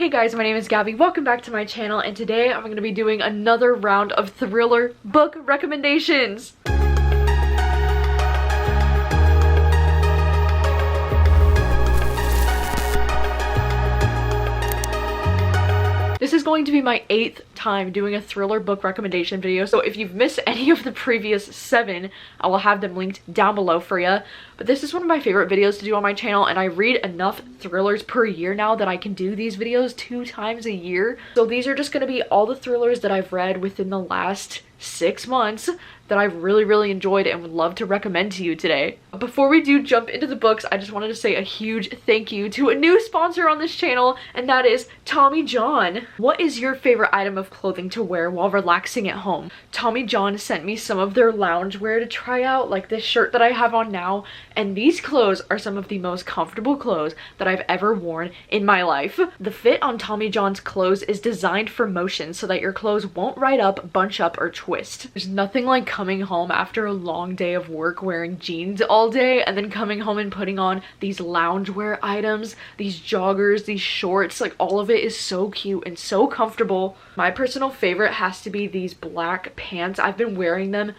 Hey guys, my name is Gabby. Welcome back to my channel, and today I'm going to be doing another round of thriller book recommendations. This is going to be my 8th time doing a thriller book recommendation video, so if you've missed any of the previous 7, I will have them linked down below for you. But this is one of my favorite videos to do on my channel, and I read enough thrillers per year now that I can do these videos 2 times a year. So these are just going to be all the thrillers that I've read within the last 6 months that I've really enjoyed and would love to recommend to you today. Before we do jump into the books, I just wanted to say a huge thank you to a new sponsor on this channel, and that is Tommy John. What is your favorite item of clothing to wear while relaxing at home? Tommy John sent me some of their loungewear to try out, like this shirt that I have on now, and these clothes are some of the most comfortable clothes that I've ever worn in my life. The fit on Tommy John's clothes is designed for motion so that your clothes won't ride up, bunch up, or twist. There's nothing like coming home after a long day of work wearing jeans all day and then coming home and putting on these loungewear items, these joggers, these shorts. Like, all of it is so cute and so comfortable. My personal favorite has to be these black pants. I've been wearing them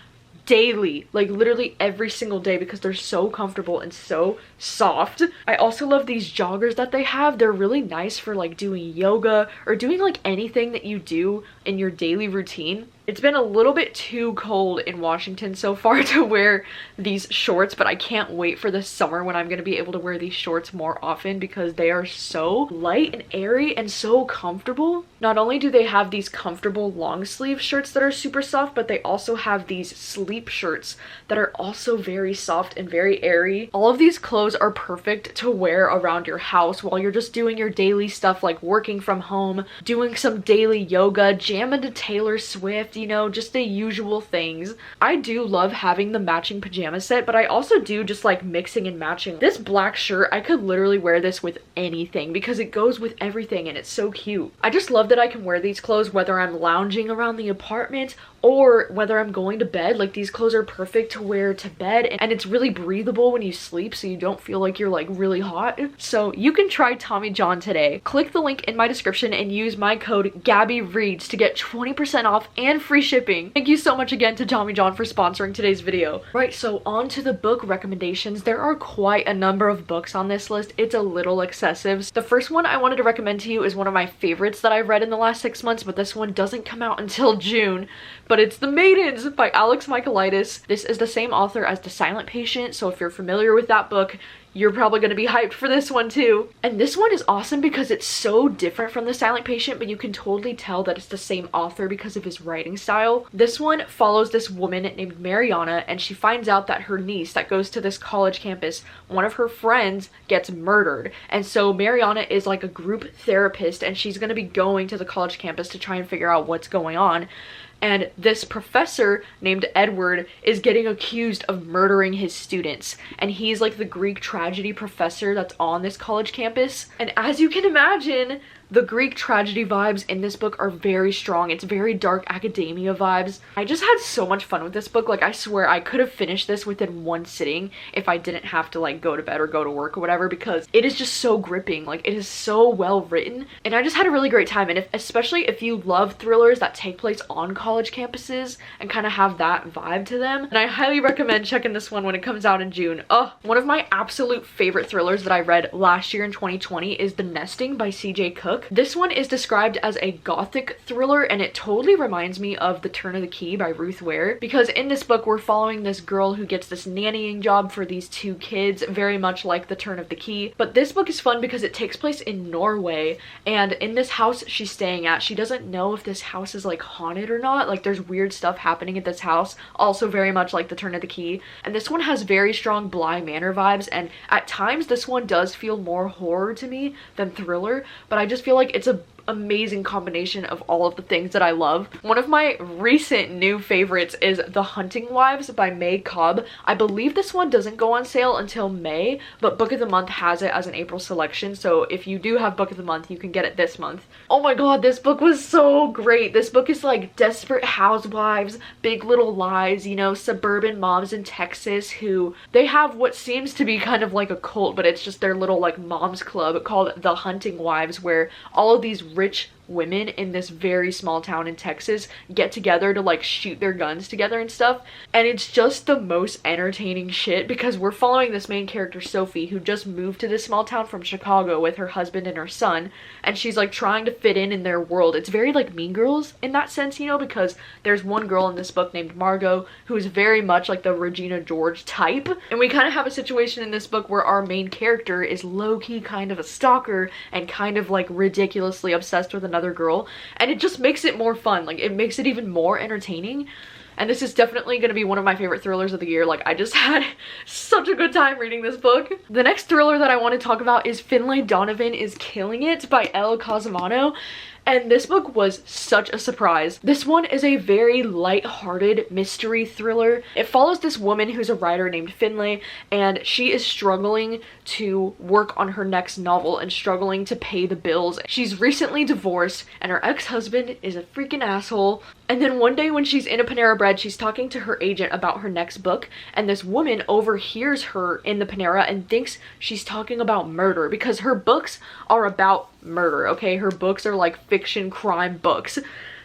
daily, like literally every single day, because they're so comfortable and so soft. I also love these joggers that they have. They're really nice for like doing yoga or doing like anything that you do in your daily routine. It's been a little bit too cold in Washington so far to wear these shorts, but I can't wait for the summer when I'm going to be able to wear these shorts more often because they are so light and airy and so comfortable. Not only do they have these comfortable long sleeve shirts that are super soft, but they also have these sleep shirts that are also very soft and very airy. All of these clothes are perfect to wear around your house while you're just doing your daily stuff, like working from home, doing some daily yoga, jamming to Taylor Swift, you know, just the usual things. I do love having the matching pajama set, but I also do just like mixing and matching. This black shirt, I could literally wear this with anything because it goes with everything and it's so cute. I just love that I can wear these clothes whether I'm lounging around the apartment or whether I'm going to bed. Like, these clothes are perfect to wear to bed, and it's really breathable when you sleep so you don't feel like you're like really hot. So you can try Tommy John today. Click the link in my description and use my code gabbyreads to get 20% off and free shipping. Thank you so much again to Tommy John for sponsoring today's video. Right, so on to the book recommendations. There are quite a number of books on this list. It's a little excessive. The first one I wanted to recommend to you is one of my favorites that I've read in the last 6 months, but this one doesn't come out until June. But it's The Maidens by Alex Michaelides. This is the same author as The Silent Patient, so if you're familiar with that book, you're probably going to be hyped for this one too. And this one is awesome because it's so different from The Silent Patient, but you can totally tell that it's the same author because of his writing style. This one follows this woman named Mariana, and she finds out that her niece that goes to this college campus, one of her friends, gets murdered. And so Mariana is like a group therapist, and she's going to be going to the college campus to try and figure out what's going on. And this professor named Edward is getting accused of murdering his students. And he's like the Greek tragedy professor that's on this college campus. And as you can imagine, the Greek tragedy vibes in this book are very strong. It's very dark academia vibes. I just had so much fun with this book. Like, I swear I could have finished this within one sitting if I didn't have to like go to bed or go to work or whatever, because it is just so gripping. Like, it is so well written, and I just had a really great time. And especially if you love thrillers that take place on college campuses and kind of have that vibe to them, and I highly recommend checking this one when it comes out in June. Oh, one of my absolute favorite thrillers that I read last year in 2020 is The Nesting by C.J. Cook. This one is described as a gothic thriller, and it totally reminds me of The Turn of the Key by Ruth Ware, because in this book we're following this girl who gets this nannying job for these 2 kids, very much like The Turn of the Key. But this book is fun because it takes place in Norway, and in this house she's staying at, she doesn't know if this house is like haunted or not. Like, there's weird stuff happening at this house, also very much like The Turn of the Key. And this one has very strong Bly Manor vibes, and at times this one does feel more horror to me than thriller, but I just feel like it's amazing combination of all of the things that I love. One of my recent new favorites is The Hunting Wives by May Cobb. I believe this one doesn't go on sale until May, but Book of the Month has it as an April selection, so if you do have Book of the Month, you can get it this month. Oh my god, this book was so great. This book is like desperate housewives, Big Little Lies, you know, suburban moms in Texas who, they have what seems to be kind of like a cult, but it's just their little like moms club called The Hunting Wives, where all of these rich women in this very small town in Texas get together to like shoot their guns together and stuff, and it's just the most entertaining shit because we're following this main character Sophie, who just moved to this small town from Chicago with her husband and her son, and she's like trying to fit in their world. It's very like Mean Girls in that sense, you know, because there's one girl in this book named Margot who is very much like the Regina George type, and we kind of have a situation in this book where our main character is low-key kind of a stalker and kind of like ridiculously obsessed with another girl, and it just makes it more fun. Like, it makes it even more entertaining, and this is definitely going to be one of my favorite thrillers of the year. Like, I just had such a good time reading this book. The next thriller that I want to talk about is Finlay, Donovan is Killing It by Elle Cosimano. And this book was such a surprise. This one is a very light-hearted mystery thriller. It follows this woman who's a writer named Finlay, and she is struggling to work on her next novel and struggling to pay the bills. She's recently divorced, and her ex-husband is a freaking asshole. And then one day when she's in a Panera Bread, she's talking to her agent about her next book, and this woman overhears her in the Panera and thinks she's talking about murder, because her books are about murder, okay? Her books are like fiction crime books.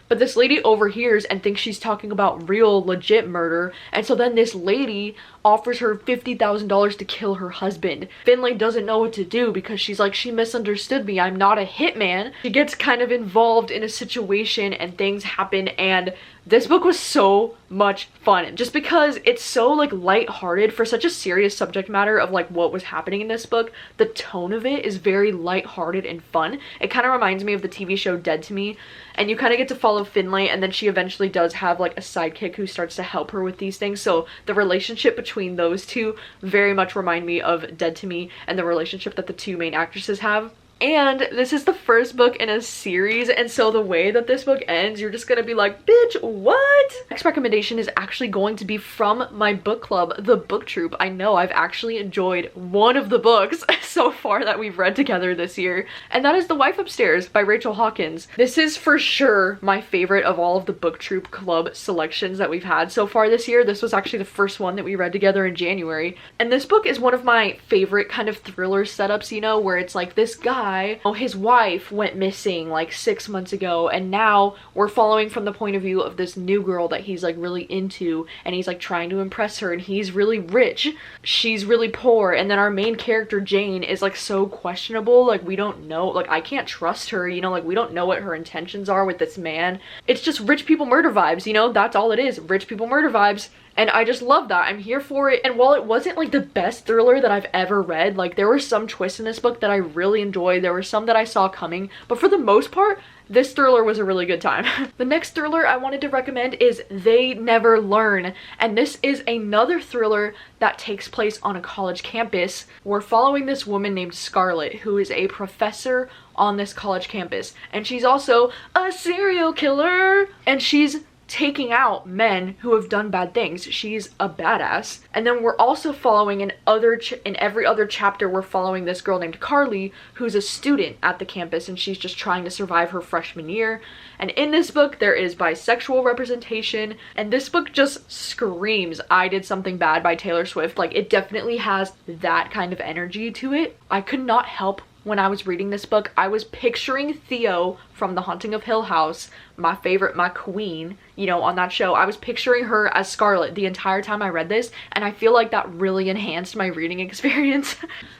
But this lady overhears and thinks she's talking about real legit murder, and so then this lady offers her $50,000 to kill her husband. Finlay doesn't know what to do because she's like, she misunderstood me, I'm not a hitman. She gets kind of involved in a situation and things happen, and this book was so much fun just because it's so like light-hearted for such a serious subject matter of like what was happening in this book. The tone of it is very light-hearted and fun. It kind of reminds me of the TV show Dead to Me, and you kind of get to follow Finlay, and then she eventually does have like a sidekick who starts to help her with these things. So the relationship between those two very much remind me of Dead to Me and the relationship that the two main actresses have. And this is the first book in a series, and so the way that this book ends, you're just gonna be like, bitch, what? Next recommendation is actually going to be from my book club, the Booktube. I know I've actually enjoyed one of the books so far that we've read together this year, and that is The Wife Upstairs by Rachel Hawkins. This is for sure my favorite of all of the Booktube club selections that we've had so far this year. This was actually the first one that we read together in January, and this book is one of my favorite kind of thriller setups, you know, where it's like this guy, his wife went missing like 6 months ago, and now we're following from the point of view of this new girl that he's like really into, and he's like trying to impress her, and he's really rich, she's really poor, and then our main character Jane is like so questionable. Like, we don't know, like I can't trust her, you know, like we don't know what her intentions are with this man. It's just rich people murder vibes, you know, that's all it is, rich people murder vibes. And I just love that. I'm here for it. And while it wasn't like the best thriller that I've ever read, like there were some twists in this book that I really enjoyed. There were some that I saw coming, but for the most part, this thriller was a really good time. The next thriller I wanted to recommend is They Never Learn, and this is another thriller that takes place on a college campus. We're following this woman named Scarlett, who is a professor on this college campus, and she's also a serial killer, and she's taking out men who have done bad things. She's a badass. And then we're also following in every other chapter, we're following this girl named Carly, who's a student at the campus, and she's just trying to survive her freshman year. And in this book there is bisexual representation, and this book just screams I Did Something Bad by Taylor Swift. Like, it definitely has that kind of energy to it. I could not help when I was reading this book, I was picturing Theo from The Haunting of Hill House, my favorite, my queen, you know, on that show. I was picturing her as Scarlett the entire time I read this, and I feel like that really enhanced my reading experience.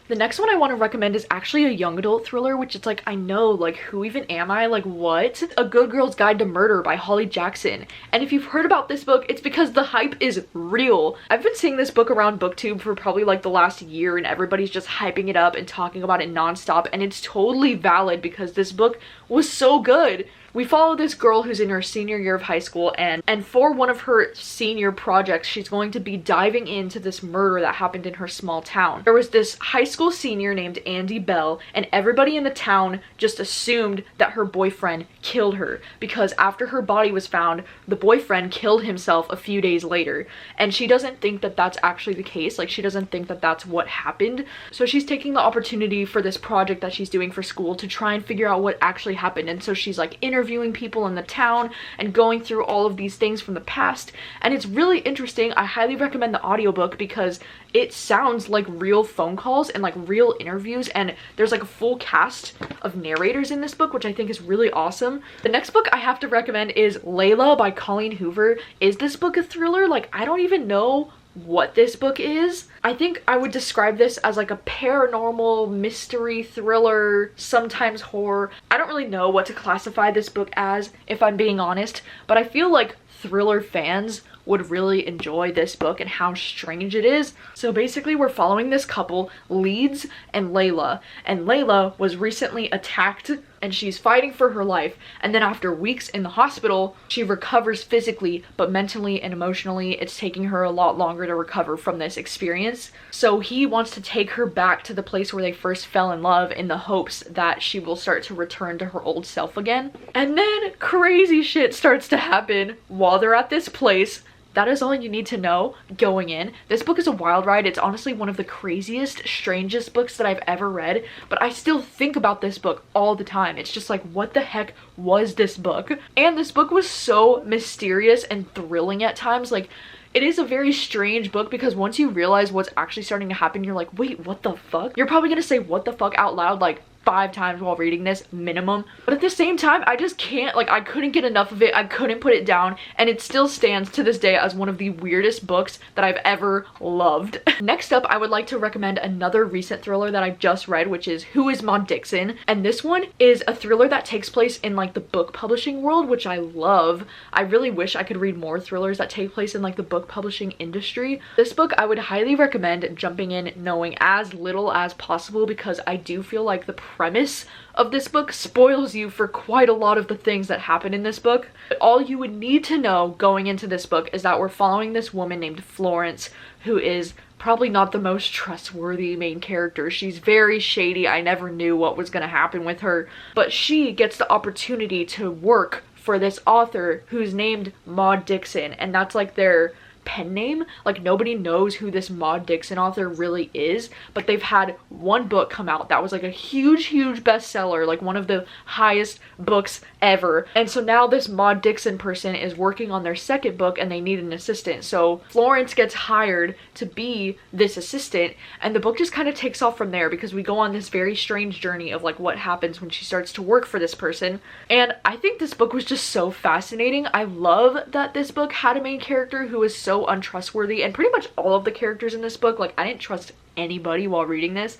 The next one I want to recommend is actually a young adult thriller, which it's like, I know, like, who even am I? Like, what? A Good Girl's Guide to Murder by Holly Jackson. And if you've heard about this book, it's because the hype is real. I've been seeing this book around BookTube for probably like the last year, and everybody's just hyping it up and talking about it nonstop, and it's totally valid because this book was so good. We follow this girl who's in her senior year of high school, and for one of her senior projects, she's going to be diving into this murder that happened in her small town. There was this high school senior named Andy Bell, and everybody in the town just assumed that her boyfriend killed her, because after her body was found, the boyfriend killed himself a few days later, and she doesn't think that that's actually the case. Like, she doesn't think that that's what happened. So she's taking the opportunity for this project that she's doing for school to try and figure out what actually happened. And so she's like interviewing people in the town and going through all of these things from the past, and it's really interesting. I highly recommend the audiobook because it sounds like real phone calls and like real interviews, and there's like a full cast of narrators in this book, which I think is really awesome. The next book I have to recommend is Layla by Colleen Hoover. Is this book a thriller? Like, I don't even know what this book is. I think I would describe this as like a paranormal mystery thriller, sometimes horror. I don't really know what to classify this book as, if I'm being honest, but I feel like thriller fans would really enjoy this book and how strange it is. So basically we're following this couple, Leeds and Layla was recently attacked and she's fighting for her life, and then after weeks in the hospital she recovers physically, but mentally and emotionally it's taking her a lot longer to recover from this experience. So he wants to take her back to the place where they first fell in love in the hopes that she will start to return to her old self again. And then crazy shit starts to happen while they're at this place. That is all you need to know going in. This book is a wild ride. It's honestly one of the craziest, strangest books that I've ever read, but I still think about this book all the time. It's just like, what the heck was this book? And this book was so mysterious and thrilling at times. Like, it is a very strange book because once you realize what's actually starting to happen, you're like, wait, what the fuck? You're probably gonna say what the fuck out loud like 5 times while reading this minimum, but at the same time I just can't, like, I couldn't get enough of it. I couldn't put it down, and it still stands to this day as one of the weirdest books that I've ever loved. Next up, I would like to recommend another recent thriller that I just read, which is Who is Maud Dixon? And this one is a thriller that takes place in like the book publishing world, which I love. I really wish I could read more thrillers that take place in like the book publishing industry. This book I would highly recommend jumping in knowing as little as possible, because I do feel like the premise of this book spoils you for quite a lot of the things that happen in this book. But all you would need to know going into this book is that we're following this woman named Florence, who is probably not the most trustworthy main character. She's very shady. I never knew what was going to happen with her, but she gets the opportunity to work for this author who's named Maud Dixon, and that's like their pen name. Like, nobody knows who this Maud Dixon author really is, but they've had one book come out that was like a huge bestseller, like one of the highest books ever. And so now this Maud Dixon person is working on their second book and they need an assistant. So Florence gets hired to be this assistant, and the book just kind of takes off from there because we go on this very strange journey of like what happens when she starts to work for this person. And I think this book was just so fascinating. I love that this book had a main character who was so untrustworthy, and pretty much all of the characters in this book, like, I didn't trust anybody while reading this.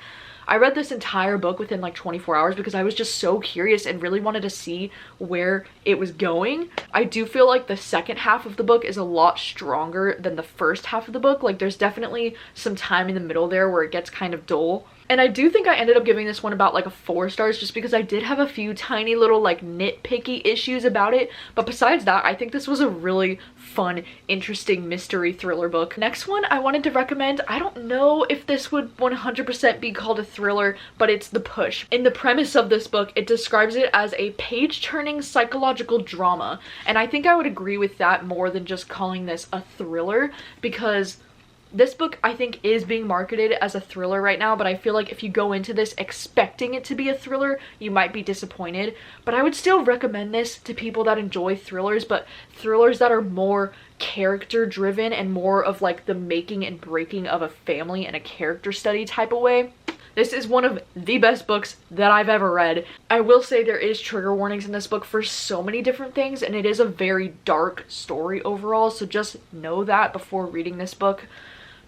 I read this entire book within like 24 hours because I was just so curious and really wanted to see where it was going. I do feel like the second half of the book is a lot stronger than the first half of the book. Like, there's definitely some time in the middle there where it gets kind of dull. And I do think I ended up giving this one about like a 4 stars just because I did have a few tiny little like nitpicky issues about it. But besides that, I think this was a really fun, interesting mystery thriller book. Next one I wanted to recommend, I don't know if this would 100% be called a thriller, but it's The Push. In the premise of this book, it describes it as a page-turning psychological drama. And I think I would agree with that more than just calling this a thriller, because this book, I think, is being marketed as a thriller right now, but I feel like if you go into this expecting it to be a thriller, you might be disappointed. But I would still recommend this to people that enjoy thrillers, but thrillers that are more character driven and more of like the making and breaking of a family and a character study type of way. This is one of the best books that I've ever read. I will say there is trigger warnings in this book for so many different things, and it is a very dark story overall, so just know that before reading this book.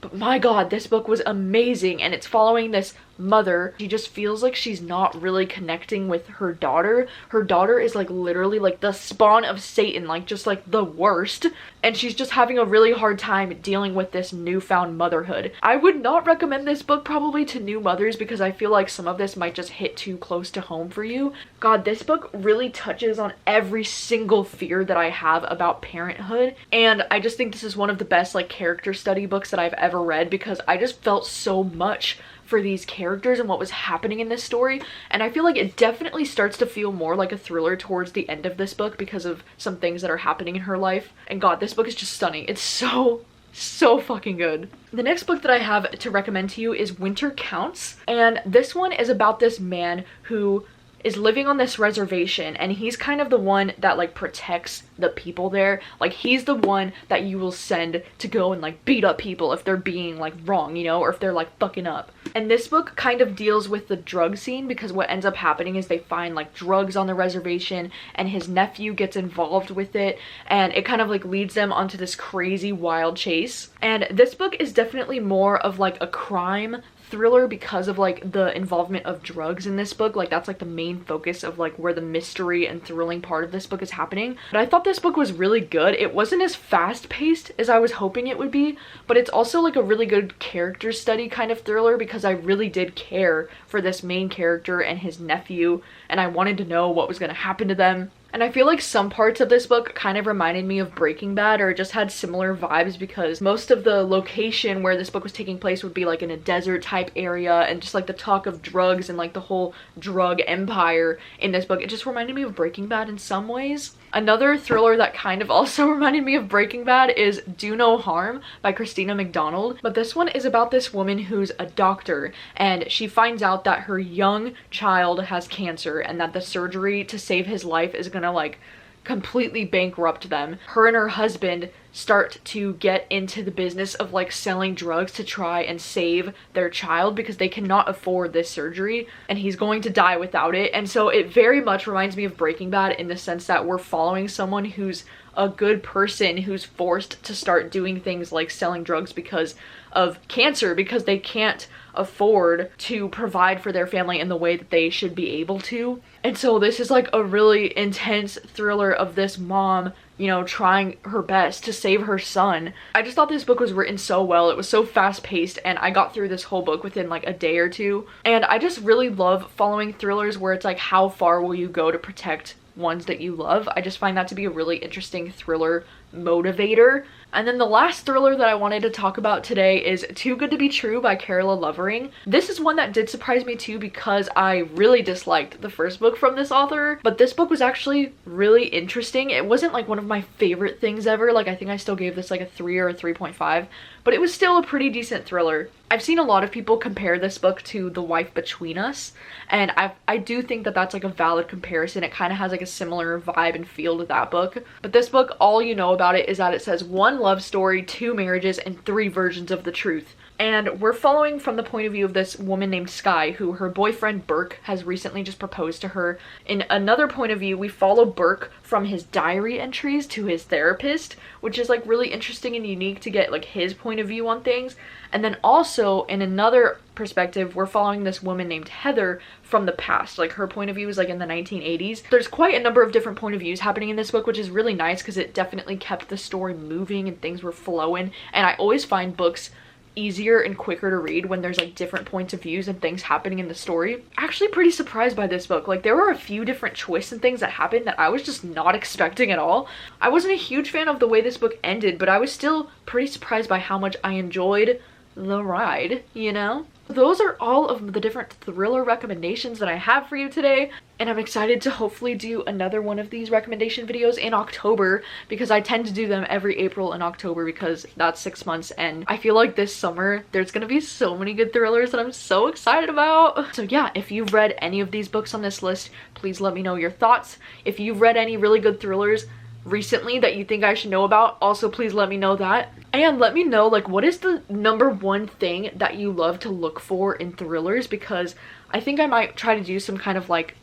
But my god, this book was amazing, and it's following this mother. She just feels like she's not really connecting with her daughter. Her daughter is like literally like the spawn of Satan, like just like the worst, and she's just having a really hard time dealing with this newfound motherhood. I would not recommend this book probably to new mothers because I feel like some of this might just hit too close to home for you. God, this book really touches on every single fear that I have about parenthood, and I just think this is one of the best like character study books that I've ever read because I just felt so much for these characters and what was happening in this story. And I feel like it definitely starts to feel more like a thriller towards the end of this book because of some things that are happening in her life. And God, this book is just stunning. It's so fucking good. The next book that I have to recommend to you is Winter Counts, and this one is about this man who is living on this reservation, and he's kind of the one that like protects the people there. Like he's the one that you will send to go and like beat up people if they're being like wrong, you know, or if they're like fucking up. And this book kind of deals with the drug scene because what ends up happening is they find like drugs on the reservation and his nephew gets involved with it, and it kind of like leads them onto this crazy wild chase. And this book is definitely more of like a crime thriller because of like the involvement of drugs in this book. Like that's like the main focus of like where the mystery and thrilling part of this book is happening. But I thought this book was really good. It wasn't as fast paced as I was hoping it would be, but it's also like a really good character study kind of thriller because I really did care for this main character and his nephew, and I wanted to know what was going to happen to them. And I feel like some parts of this book kind of reminded me of Breaking Bad, or just had similar vibes because most of the location where this book was taking place would be like in a desert type area, and just like the talk of drugs and like the whole drug empire in this book, it just reminded me of Breaking Bad in some ways. Another thriller that kind of also reminded me of Breaking Bad is Do No Harm by Christina McDonald, but this one is about this woman who's a doctor, and she finds out that her young child has cancer and that the surgery to save his life is gonna like completely bankrupt them. Her and her husband start to get into the business of like selling drugs to try and save their child because they cannot afford this surgery and he's going to die without it. And so it very much reminds me of Breaking Bad in the sense that we're following someone who's a good person who's forced to start doing things like selling drugs because of cancer, because they can't afford to provide for their family in the way that they should be able to. And so this is like a really intense thriller of this mom, you know, trying her best to save her son. I just thought this book was written so well. It was so fast paced, and I got through this whole book within like a day or two. And I just really love following thrillers where it's like, how far will you go to protect ones that you love? I just find that to be a really interesting thriller motivator. And then the last thriller that I wanted to talk about today is Too Good to Be True by Carola Lovering. This is one that did surprise me too because I really disliked the first book from this author, but this book was actually really interesting. It wasn't like one of my favorite things ever. Like I think I still gave this like a 3 or a 3.5, but it was still a pretty decent thriller. I've seen a lot of people compare this book to The Wife Between Us, and I do think that that's like a valid comparison. It kind of has like a similar vibe and feel to that book. But this book, all you know about it is that it says 1 love story, 2 marriages, and 3 versions of the truth. And we're following from the point of view of this woman named Sky, who her boyfriend Burke has recently just proposed to her. In another point of view, we follow Burke from his diary entries to his therapist, which is like really interesting and unique to get like his point of view on things. And then also in another perspective, we're following this woman named Heather from the past. Like her point of view is like in the 1980s. There's quite a number of different point of views happening in this book, which is really nice because it definitely kept the story moving and things were flowing. And I always find books easier and quicker to read when there's like different points of views and things happening in the story. Actually pretty surprised by this book. Like there were a few different twists and things that happened that I was just not expecting at all. I wasn't a huge fan of the way this book ended, but I was still pretty surprised by how much I enjoyed the ride, you know? Those are all of the different thriller recommendations that I have for you today, and I'm excited to hopefully do another one of these recommendation videos in October because I tend to do them every April and October because that's 6 months, and I feel like this summer there's gonna be so many good thrillers that I'm so excited about. So yeah, if you've read any of these books on this list, please let me know your thoughts. If you've read any really good thrillers recently that you think I should know about, also please let me know that. And let me know like what is the #1 thing that you love to look for in thrillers, because I think I might try to do some kind of like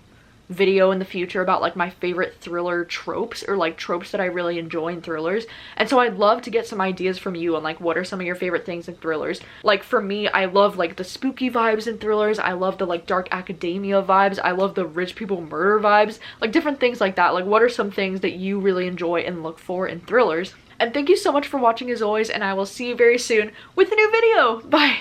video in the future about like my favorite thriller tropes, or like tropes that I really enjoy in thrillers. And so I'd love to get some ideas from you on like what are some of your favorite things in thrillers. Like for me, I love like the spooky vibes in thrillers. I love the like dark academia vibes. I love the rich people murder vibes, like different things like that. Like what are some things that you really enjoy and look for in thrillers? And thank you so much for watching as always, and I will see you very soon with a new video. Bye.